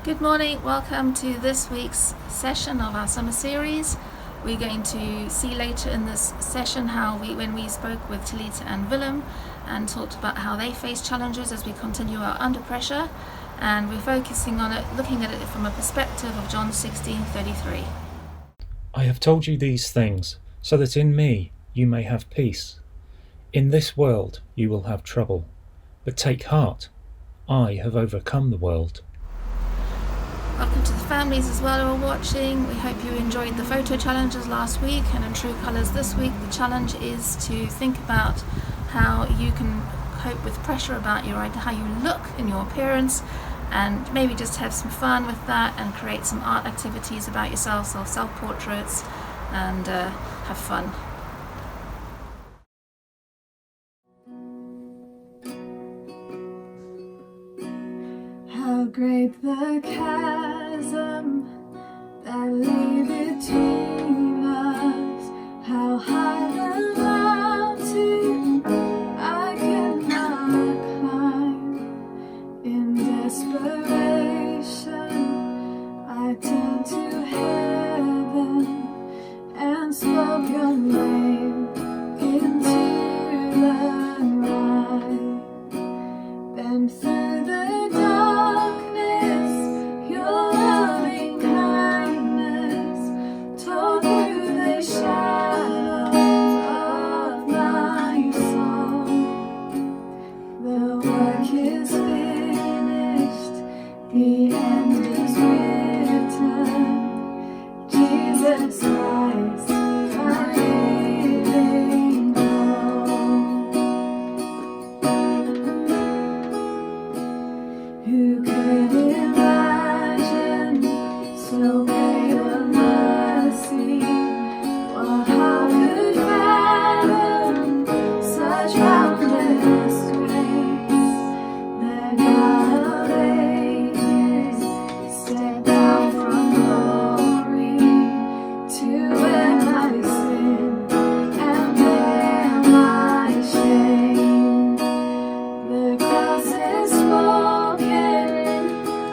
Good morning, welcome to this week's session of our summer series. We're going to see later in this session when we spoke with Talita and Willem and talked about how they face challenges as we continue our Under Pressure, and we're focusing on it, looking at it from a perspective of John 16:33. I have told you these things, so that in me you may have peace. In this world you will have trouble, but take heart, I have overcome the world. Welcome to the families as well who are watching. We hope you enjoyed the photo challenges last week, and in True Colours this week the challenge is to think about how you can cope with pressure about how you look in your appearance, and maybe just have some fun with that and create some art activities about yourself, so self-portraits, and have fun. How great the chasm that lay between us, how high the mountain I cannot climb. In desperation I turned to heaven and spoke your name into the night. Then through the darkness, your loving kindness tore through the shadows of my soul. The work is finished, the end is written. Jesus Christ, my living hope. Who could imagine so great a mercy? What heart could fathom such boundless grace? The God of ages stepped down from glory to wear my sin and bear my shame. The cross is spoken,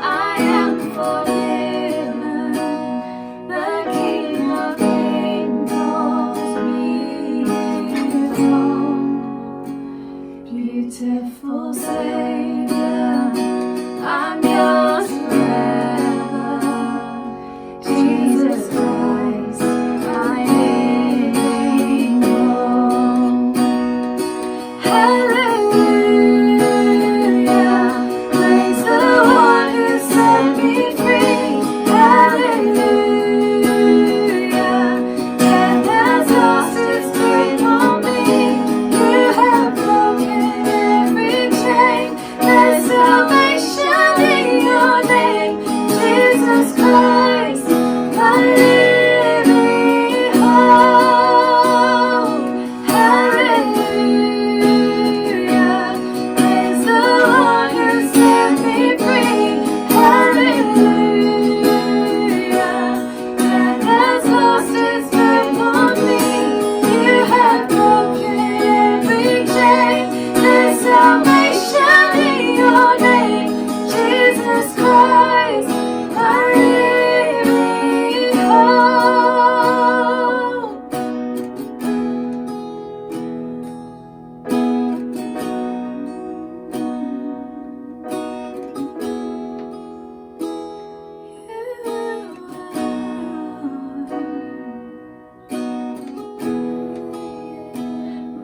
I am forgiven. The King of Kings calls me his own. Beautiful Savior, I'm yours forever. Jesus Christ, my living hope. Hallelujah, praise the one who set me free. Hallelujah, death has lost its grip on me. You have broken every chain. There's salvation in your name, Jesus Christ, my living hope. Hallelujah, praise the one who set me free. Hallelujah, death has lost its grip on me. You have broken every chain. There's salvation in your name, Jesus Christ, my living hope.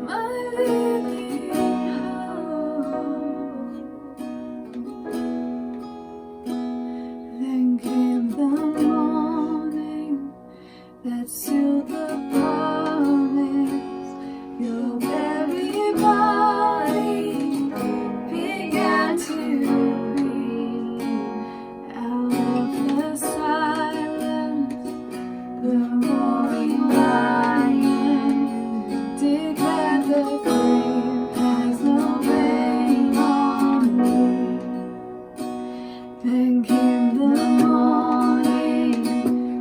My living hope. Then came the morning that sealed the promise. Your very body began to breathe. Out of the silence, the roaring lion declared the grave has no claim on me. Then came the morning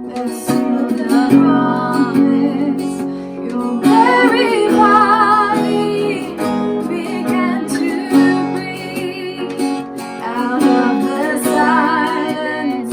that sealed the promise. Your very body began to breathe. Out of the silence,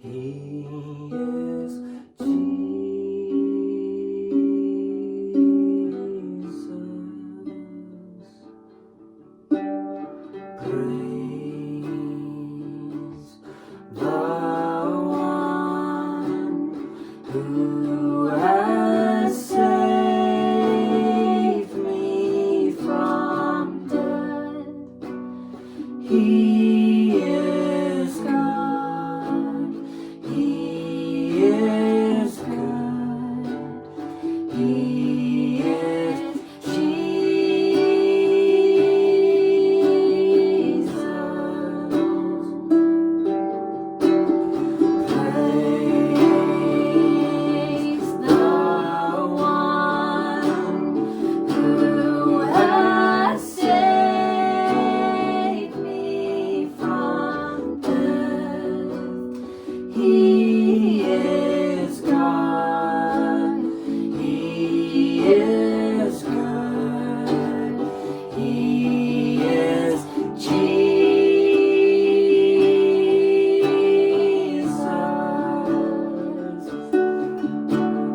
He is Jesus. Praise the one who has saved me from death. He is God. He is good. He is Jesus. Praise the one who has saved me from death. He is God. He is good. He is Jesus.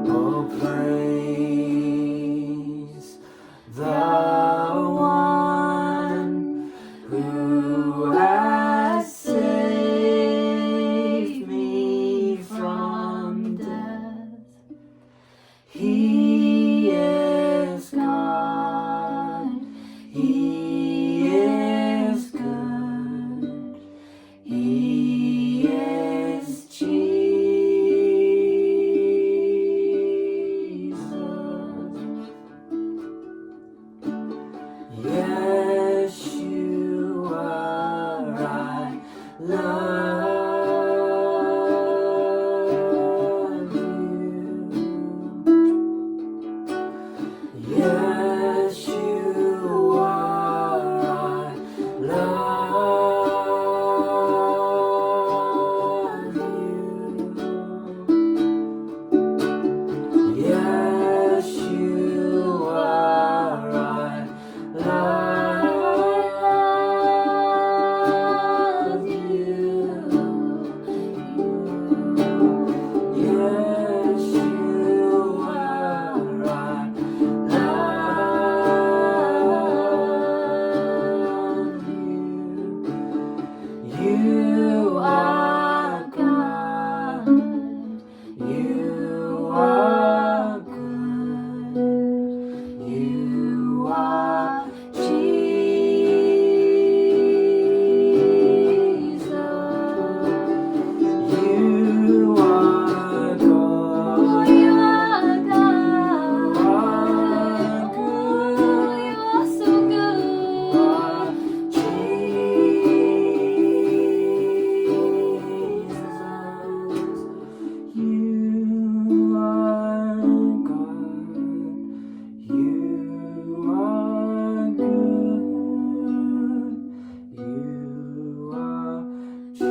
Oh, praise the one who has saved me from death. He is God. He is good. He is Jesus. Yeshua, I love you. Yeshua, I love you. Yeshua, I love you. Yeshua, I love you. You are God. You are good. You are Jesus. You are God. You are God. You are so good. Jesus. You are God. You are good. You are Jesus.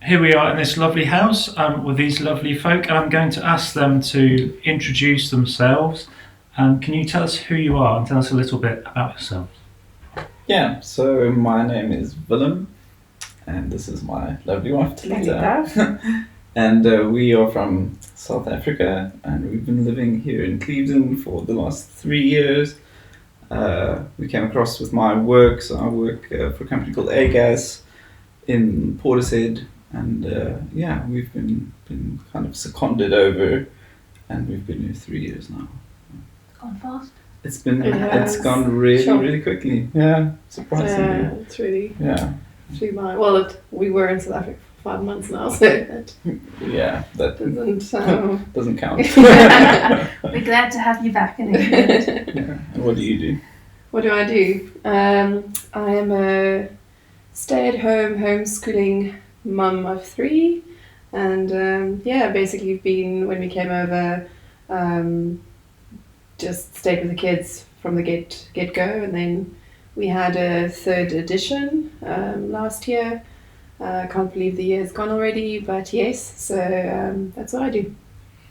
Here we are in this lovely house with these lovely folk, and I'm going to ask them to introduce themselves. Can you tell us who you are and tell us a little bit about yourself? Yeah, so my name is Willem, and this is my lovely wife Talita. And we are from South Africa, and we've been living here in Cleveland for the last 3 years. We came across with my work, so I work for a company called AGAS in Portishead, and yeah, we've been kind of seconded over, and we've been here 3 years now. Gone fast. It's been It has. it's gone really Sure. really quickly. Yeah, surprisingly. It's really Yeah, flew by. Well, we were in South Africa for 5 months now, so that yeah, that doesn't. doesn't count. We're glad to have you back in England. Yeah. And what do you do? What do? I am a stay-at-home homeschooling mum of 3, and yeah, basically when we came over, just stayed with the kids from the get-go, and then we had a 3rd edition last year. I can't believe the year's gone already, but yes, so that's what I do.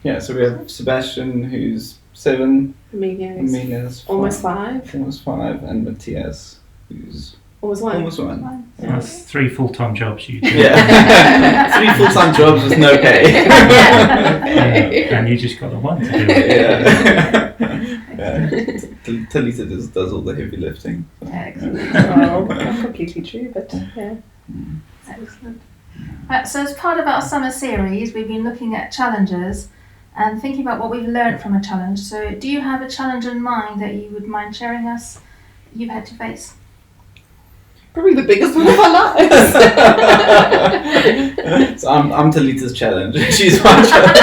Yeah, so we have Sebastian, who's 7, Amelia's Amelia's almost 5, 5. almost 5, and Matthias, who's Almost 1. almost 1. That's 3 full-time jobs you do. Yeah, 3 full-time jobs with no pay. Yeah, and you just got the one to do it. Yeah. Talita does all the heavy lifting. Excellent. Well, not completely true, but yeah. Excellent. So as part of our summer series, we've been looking at challenges and thinking about what we've learned from a challenge. So do you have a challenge in mind that you would mind sharing us you've had to face? Probably the biggest one of our lives. So I'm Talita's challenge. She's my challenge.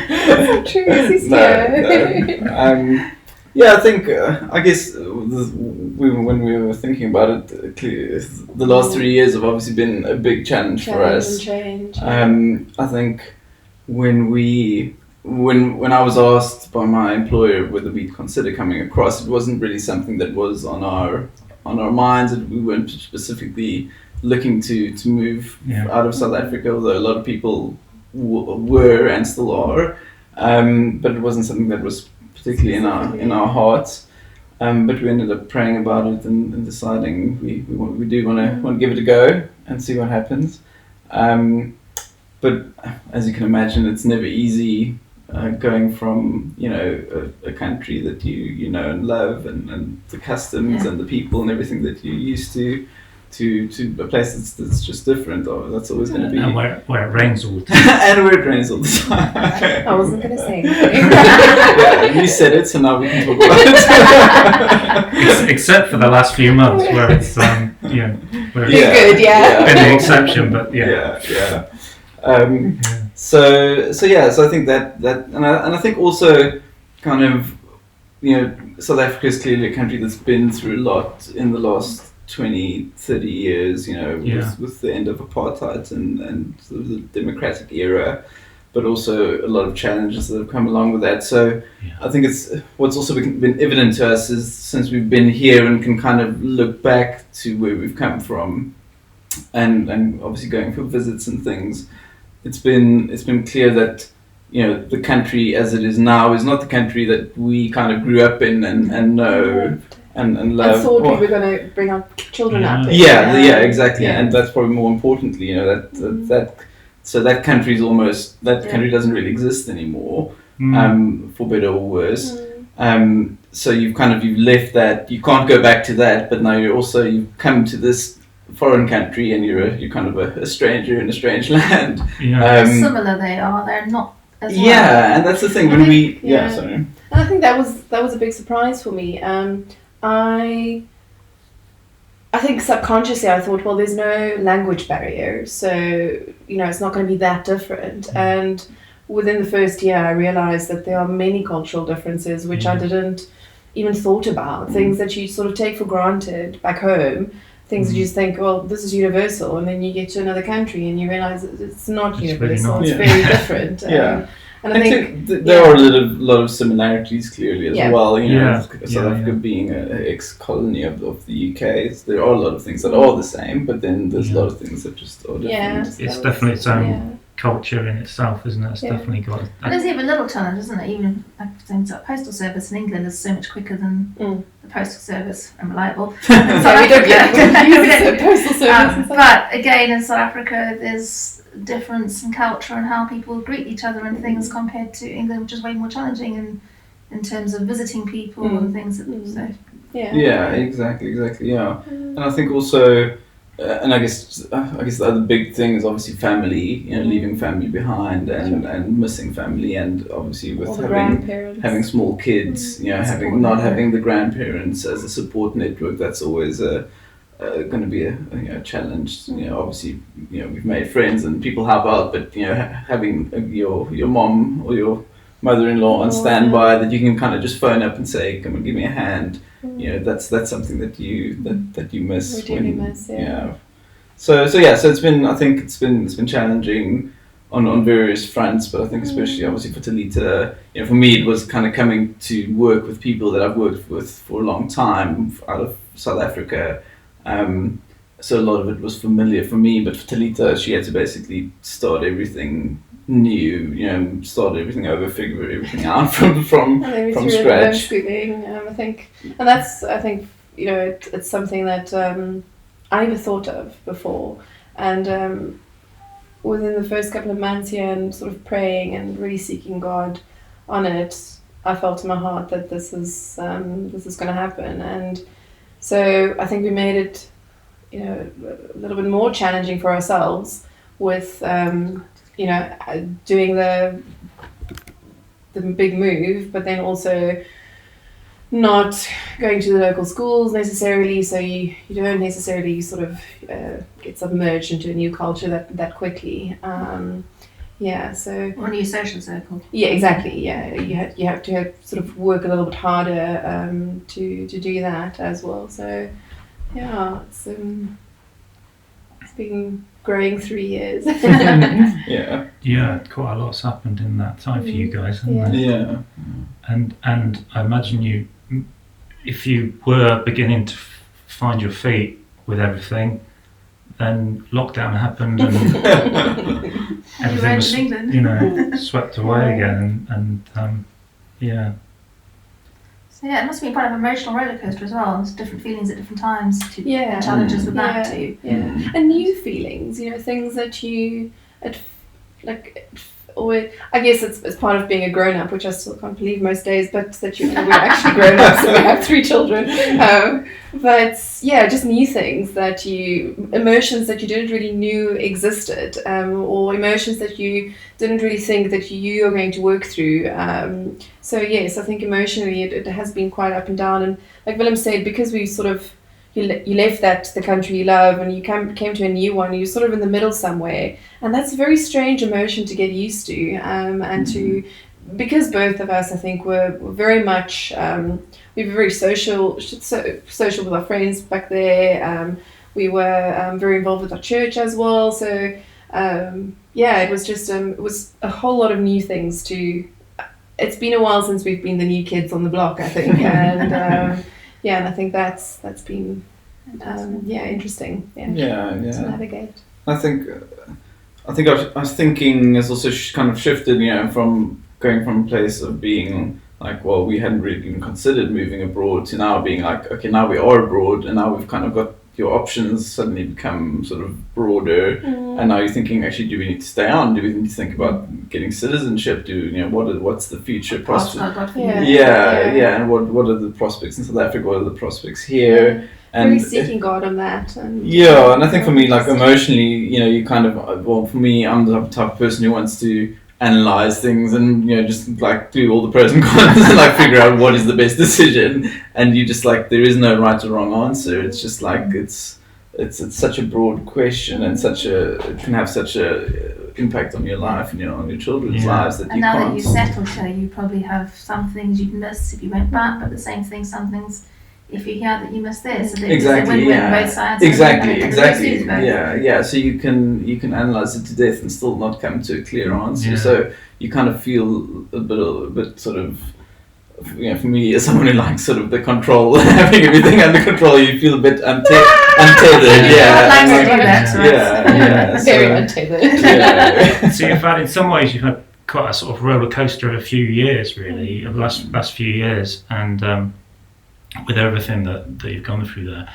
That's not true. She's here. Yeah, I think I guess when we were thinking about it, the last 3 years have obviously been a big challenge for us. Change. I think when I was asked by my employer whether we'd consider coming across, it wasn't really something that was on our minds, and we weren't specifically looking to move out of South Africa, although a lot of people were and still are, but it wasn't something that was particularly in our hearts. But we ended up praying about it and deciding we do want to give it a go and see what happens. But as you can imagine, it's never easy going from a country that you know and love and the customs and the people and everything that you're used to a place that's just different. Or that's always going to be. And where it rains all the time. And where it rains all the time. I wasn't going to say anything. Yeah, you said it, so now we can talk about it. Except for the last few months where it's where You're it's good, yeah. been the exception, but yeah. So I think that and I think also kind of South Africa is clearly a country that's been through a lot in the last 20, 30 years, with the end of apartheid and sort of the democratic era, but also a lot of challenges that have come along with that. So I think what's also been evident to us is since we've been here and can kind of look back to where we've come from and obviously going for visits and things, it's been clear that the country as it is now is not the country that we kind of grew up in and know and love. I thought we were going to bring our children up. Yeah, exactly. Yeah. And that's probably more importantly, that country's almost, that country doesn't really exist anymore, for better or worse. So you've left that, you can't go back to that, but now you've come to this foreign country and you're kind of a stranger in a strange land. How similar they are, they're not as well. Yeah, and that's the thing sorry. And I think that was a big surprise for me. I think subconsciously I thought, well, there's no language barrier, so it's not going to be that different. And within the first year, I realized that there are many cultural differences which I didn't even thought about. Things that you sort of take for granted back home. Things that you just think, well, this is universal, and then you get to another country and you realize it's not universal. Really it's very different. And I think there are a lot of similarities clearly as well. South Africa Yeah. being an ex-colony of the UK, there are a lot of things that are the same, but then there's a lot of things that just are different. It's definitely its own culture in itself, isn't it? It's definitely got. And there's even little challenge, isn't it? Even things like postal service in England is so much quicker than the postal service and reliable. Sorry, we don't get confused with postal service and stuff. But again, in South Africa, there's difference in culture and how people greet each other and things compared to England, which is way more challenging in terms of visiting people and things. Yeah, exactly. Yeah, and I think also. And I guess the other big thing is obviously family, leaving family behind and missing family, and obviously with having small kids, having the grandparents as a support network, that's always going to be a challenge. Obviously, we've made friends and people help out, but having your mom or your mother-in-law on standby that you can kind of just phone up and say, "Come and give me a hand." That's something that you miss. We really miss, yeah. So it's been challenging on various fronts, but I think especially obviously for Talita, for me it was kind of coming to work with people that I've worked with for a long time out of South Africa. so a lot of it was familiar for me. But for Talita, she had to basically start everything new. Start everything over, figure everything out from And then we from threw in scratch. homeschooling, I think, and that's it's something that I never thought of before, and within the first couple of months here and sort of praying and really seeking God on it, I felt in my heart that this is going to happen, and so I think we made it, a little bit more challenging for ourselves with doing the big move, but then also not going to the local schools necessarily, so you don't necessarily sort of get submerged into a new culture that quickly. So Or a new social circle. yeah, exactly. Yeah, you have to sort of work a little bit harder to do that as well. So yeah, it's been growing 3 years. Yeah. Yeah, quite a lot's happened in that time for you guys, hasn't Yeah. there? Yeah. And I imagine if you were beginning to find your feet with everything, then lockdown happened and everything was, in England. swept away again. And yeah. So yeah, it must be quite an emotional roller coaster as well. There's different feelings at different times, Yeah. challenges with that Yeah. too. Yeah, and new feelings, things that you, or I guess it's part of being a grown up, which I still can't believe most days, but that we're actually grown ups and we have 3 children. But yeah, just new things emotions that you didn't really knew existed, or emotions that you didn't really think that you are going to work through. So yes, I think emotionally it has been quite up and down, and like Willem said, because we sort of you left the country you love and you came to a new one, you're sort of in the middle somewhere, and that's a very strange emotion to get used to, and to, because both of us I think were very much we were very social with our friends back there. We were very involved with our church as well, so it was just it was a whole lot of new things to. It's been a while since we've been the new kids on the block, I think, and and I think that's been interesting. To navigate. I think I was thinking it's also kind of shifted, from going from a place of being like, well, we hadn't really even considered moving abroad to now being like, okay, now we are abroad and now we've kind of got your options suddenly become sort of broader, and now you're thinking, actually, do we need to stay on? Do we need to think about getting citizenship? What's the future prospect? And what are the prospects in South Africa? What are the prospects here? And really seeking God on that. And and I think for me, like emotionally, you kind of, well, for me, I'm the type of person who wants to analyze things and just like do all the pros and cons and like figure out what is the best decision, and you just like, there is no right or wrong answer. It's just like it's such a broad question, and it can have such a impact on your life and on your children's lives that and you now can't. that you've settled here, you probably have some things you'd miss if you went back, but the same thing, some things if you're here that you miss this. So there's a win-win both sides. Exactly. So you can analyze it to death and still not come to a clear answer. Yeah. So you kind of feel a bit sort of, for me, as someone who likes sort of the control, having everything under control, you feel a bit untethered. I'd like to do that. Very untethered. Yeah. So in some ways you've had quite a sort of roller coaster of a few years, really, of the last few years, and with everything that you've gone through there.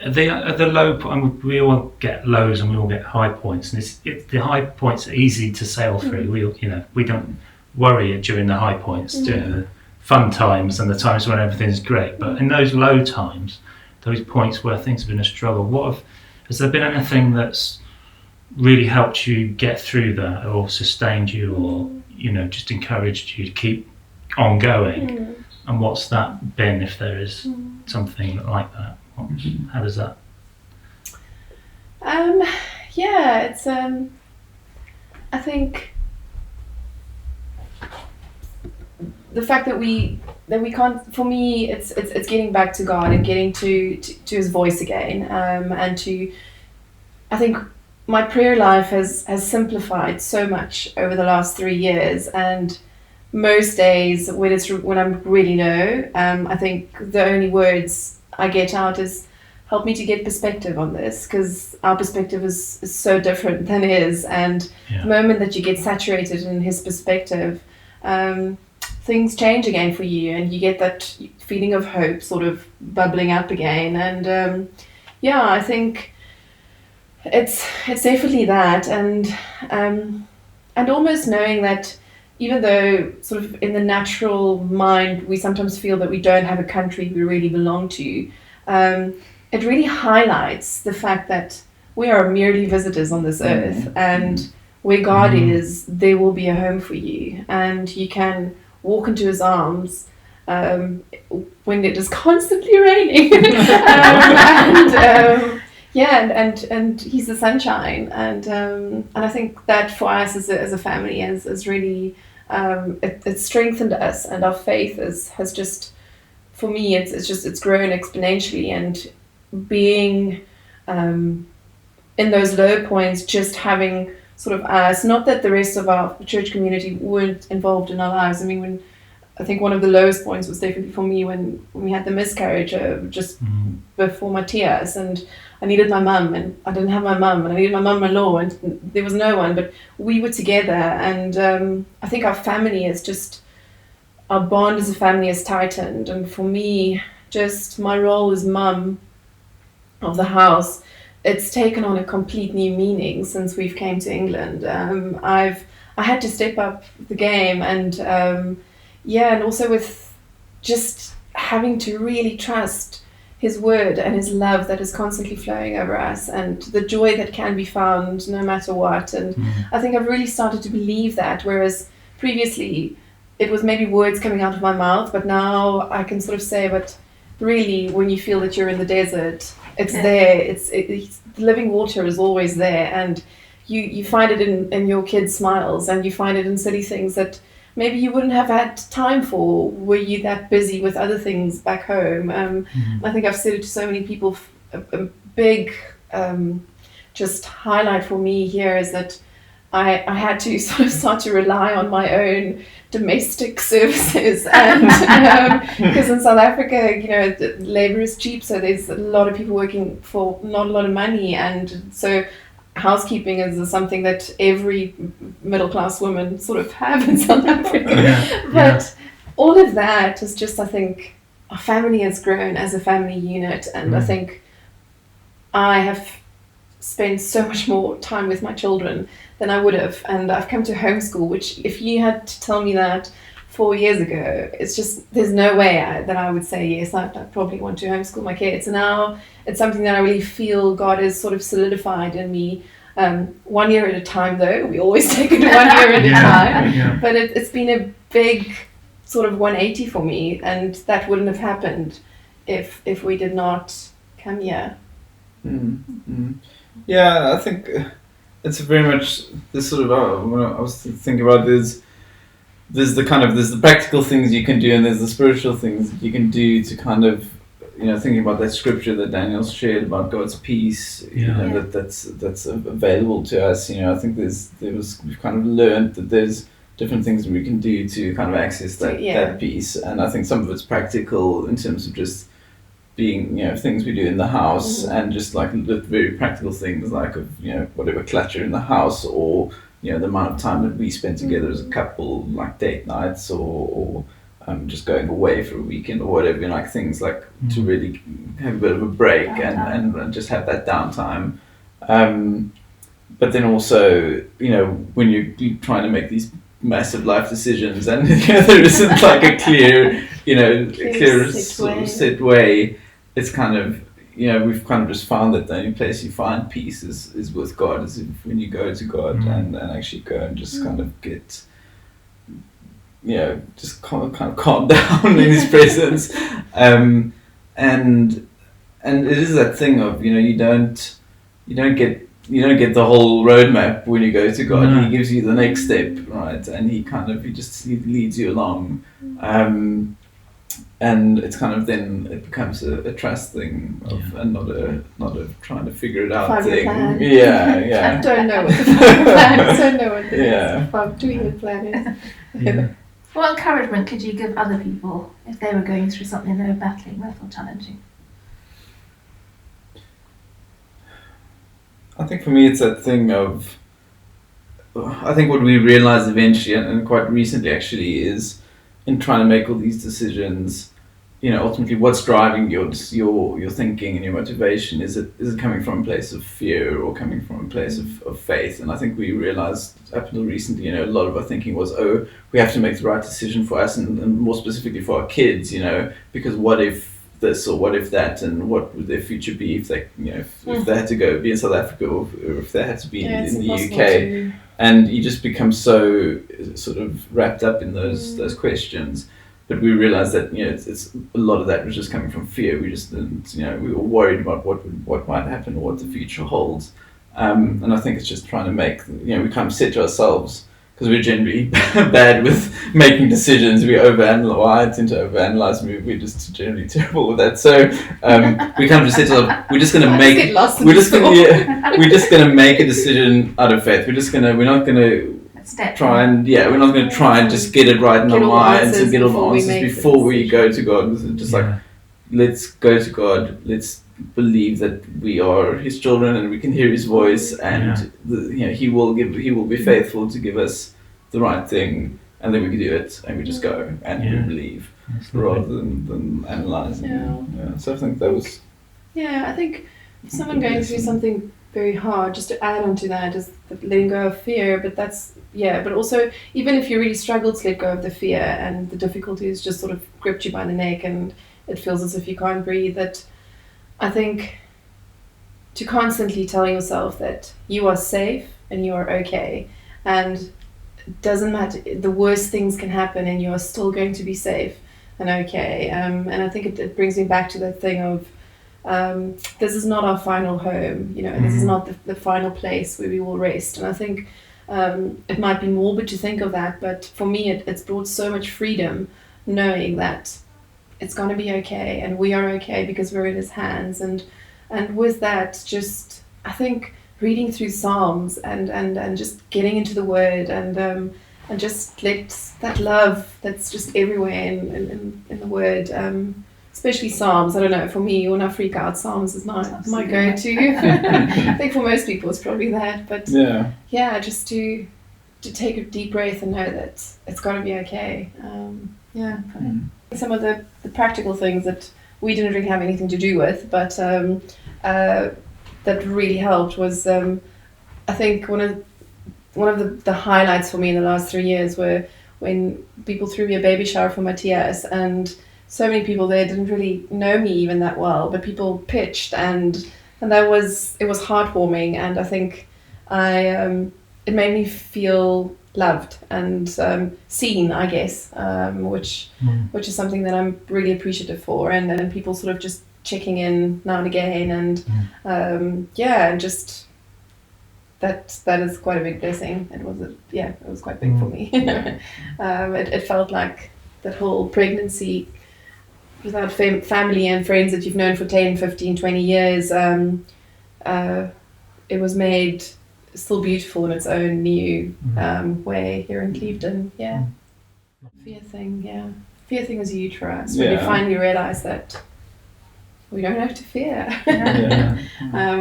The low point, we all get lows and we all get high points, and the high points are easy to sail through. We don't worry during the high points, during the fun times and the times when everything's great. But in those low times, those points where things have been a struggle, has there been anything that's really helped you get through that, or sustained you, or just encouraged you to keep on going? And what's that been, if there is something like that? How does that? It's I think the fact that we can't. For me, it's getting back to God and getting to His voice again, and to. I think my prayer life has simplified so much over the last 3 years, and most days when I'm really low, I think the only words I get out is, helped me to get perspective on this, because our perspective is so different than his. And Yeah. the moment that you get saturated in his perspective, things change again for you, and you get that feeling of hope sort of bubbling up again. And I think it's definitely that, and almost knowing that even though sort of in the natural mind we sometimes feel that we don't have a country we really belong to, it really highlights the fact that we are merely visitors on this earth, and where God is, there will be a home for you, and you can walk into his arms when it is constantly raining. And he's the sunshine, and I think that for us as a family has really it strengthened us, and our faith has just, for me, it's grown exponentially. And being in those low points, just having sort of us, not that the rest of our church community weren't involved in our lives. I mean, I think one of the lowest points was definitely for me when we had the miscarriage just before Matthias, and I needed my mum, and I didn't have my mum, and I needed my mum-in-law, and there was no one, but we were together. And I think our family is just, our bond as a family is tightened. And for me, just my role as mum of the house, it's taken on a complete new meaning since we've came to England. I had to step up the game, and and also with just having to really trust his word and his love that is constantly flowing over us, and the joy that can be found no matter what. And I think I've really started to believe that, whereas previously it was maybe words coming out of my mouth, but now I can sort of say, but really, when you feel that you're in the desert, it's there. It's the living water is always there, and you find it in your kids' smiles, and you find it in silly things that maybe you wouldn't have had time for were you that busy with other things back home. I think I've said it to so many people. A big just highlight for me here is that I had to sort of start to rely on my own domestic services, and because in South Africa, labor is cheap, so there's a lot of people working for not a lot of money, and so housekeeping is something that every middle class woman sort of have in South Africa. But all of that is just, I think, our family has grown as a family unit, and I think I have spent so much more time with my children than I would have, and I've come to homeschool, which if you had to tell me that 4 years ago, it's just, there's no way that I would say yes, I probably want to homeschool my kids. And now it's something that I really feel God has sort of solidified in me. 1 year at a time, though. We always take it 1 year at a time. Yeah. But it's been a big sort of 180 for me, and that wouldn't have happened if we did not come here. Yeah, I think it's very much this sort of when I was thinking about there's the practical things you can do, and there's the spiritual things you can do to kind of, thinking about that scripture that Daniel's shared about God's peace, that's available to us. I think we've kind of learned that there's different things we can do to kind of access that peace, and I think some of it's practical in terms of just being, things we do in the house, and just like the very practical things like whatever clutter in the house, or the amount of time that we spend together as a couple, like date nights, or just going away for a weekend or whatever, like things like to really have a bit of a break and just have that downtime. But then also, when you're trying to make these massive life decisions, and there isn't like a clear, clear sort of set way, it's kind of, we've kind of just found that the only place you find peace is with God, is when you go to God and actually go and just kind of get, just kind of calm down in His presence, and it is that thing of, you don't get the whole roadmap when you go to God. No. He gives you the next step, right? And he leads you along. And it's kind of, then it becomes a trust thing and not a trying to figure it out thing. Plan. Yeah. I don't know what the plan is. I don't know what the 2-year plan is. Yeah. What encouragement could you give other people if they were going through something they were battling with or challenging? I think for me it's that thing of, I think what we realize eventually and quite recently actually is in trying to make all these decisions, ultimately what's driving your thinking and your motivation? Is it coming from a place of fear or coming from a place of faith? And I think we realized up until recently, a lot of our thinking was, oh, we have to make the right decision for us and more specifically for our kids, because what if this or what if that, and what would their future be if they, if they had to go be in South Africa or if they had to be in the UK. And you just become so sort of wrapped up in those questions. But we realized that it's a lot of that was just coming from fear. We just didn't, we were worried about what might happen or what the future holds. And I think it's just trying to make, we kind of set to ourselves, because we're generally bad with making decisions. We overanalyze. I tend to overanalyze. We're just generally terrible with that. So we kind of just said to ourselves, we're just going to make. We're just going to make a decision out of faith. We're not going to try and we're not going to try and just get it right in our minds and get all the answers before we go to God. It's just like, let's go to God. Let's believe that we are His children and we can hear His voice, and He will be faithful to give us the right thing, and then we can do it, and we just go and we believe rather than analyzing. So I think that was. Yeah, I think for someone going through something very hard, just to add on to that, is the letting go of fear. But but also even if you really struggle to let go of the fear and the difficulties just sort of gripped you by the neck and it feels as if you can't breathe, that I think to constantly tell yourself that you are safe and you are okay, and it doesn't matter, the worst things can happen and you are still going to be safe and okay. And I think it brings me back to that thing of this is not our final home, this is not the final place where we will rest. And I think it might be morbid to think of that, but for me it's brought so much freedom knowing that it's going to be okay and we are okay because we're in His hands. And with that, just I think reading through Psalms and just getting into the Word and just let that love that's just everywhere in the Word, especially Psalms. I don't know, for me, when I freak out, Psalms is my go-to. I think for most people it's probably that, but just to take a deep breath and know that it's going to be okay. Some of the practical things that we didn't really have anything to do with, but that really helped was I think one of the highlights for me in the last 3 years were when people threw me a baby shower for Matthias, and so many people there didn't really know me even that well, but people pitched and it was heartwarming, and I think it made me feel loved and seen, I guess, which is something that I'm really appreciative for, and then people sort of just checking in now and again, and and just that is quite a big blessing. It was quite big for me. It felt like that whole pregnancy without family and friends that you've known for 10, 15, 20 years, it was made still beautiful in its own new way here in Clevedon. Fear thing was huge for us when we finally realized that we don't have to fear.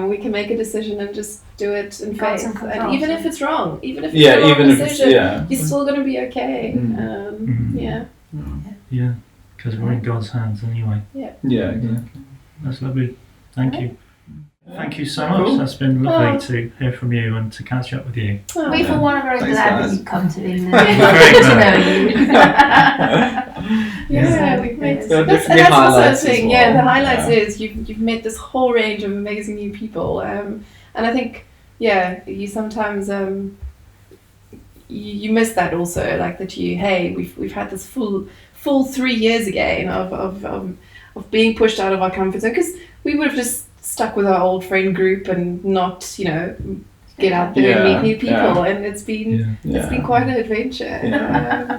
We can make a decision and just do it in faith, and even if it's wrong, even if it's the wrong decision, you're still going to be okay. Because we're in God's hands anyway. Exactly. That's lovely. Thank you. Thank you so much. That's been lovely to hear from you and to catch up with you. We for one are very Thanks, glad guys. that you've come to England. Very to know you. We've met. There are That's definitely also a highlights as thing. well. The highlights is you've met this whole range of amazing new people, and I think you sometimes you miss that also, like that we've had this full 3 years again of being pushed out of our comfort zone, because we would have just stuck with our old friend group and not get out there and meet new people, and it's been quite an adventure.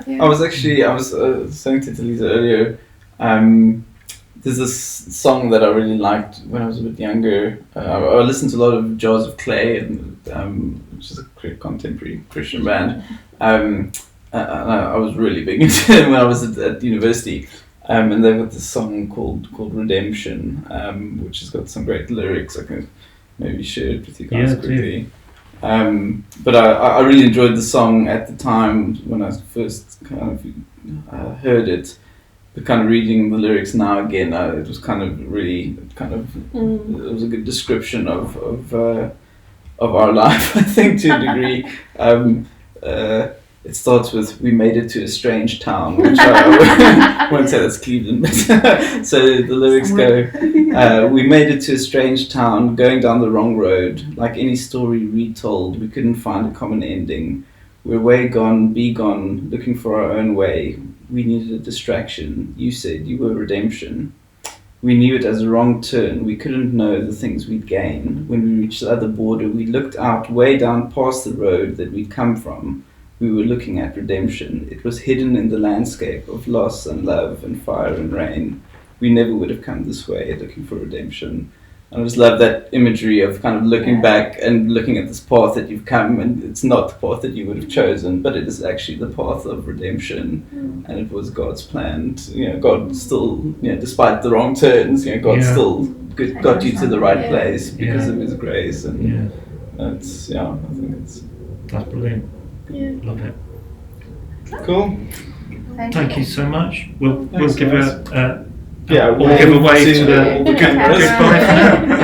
I was saying to Talita earlier, there's this song that I really liked when I was a bit younger. I listened to a lot of Jars of Clay, which is a contemporary Christian band. And I was really big into them when I was at university. And they've got this song called Redemption, which has got some great lyrics. maybe share it with you guys Yeah, do. quickly. But I really enjoyed the song at the time when I first kind of heard it. But kind of reading the lyrics now again, it was kind of really it was a good description of our life, I think, to a degree. It starts with "We made it to a strange town," which I won't say that's Cleveland, but so the lyrics go, "We made it to a strange town, going down the wrong road. Like any story retold, we couldn't find a common ending. We're way gone, be gone, looking for our own way. We needed a distraction. You said you were redemption. We knew it as a wrong turn. We couldn't know the things we'd gain. When we reached the other border, we looked out way down past the road that we'd come from. We were looking at redemption. It was hidden in the landscape of loss and love and fire and rain. We never would have come this way looking for redemption." I just love that imagery of kind of looking back and looking at this path that you've come, and it's not the path that you would have chosen, but it is actually the path of redemption, and it was God's plan. God still, despite the wrong turns, God still got you to the right place because of His grace, and it's I think it's That's brilliant. Yeah. Love it. cool. Thank you so much. We'll Thanks, give guys. we'll give away to the all the cameras. goodbye for now.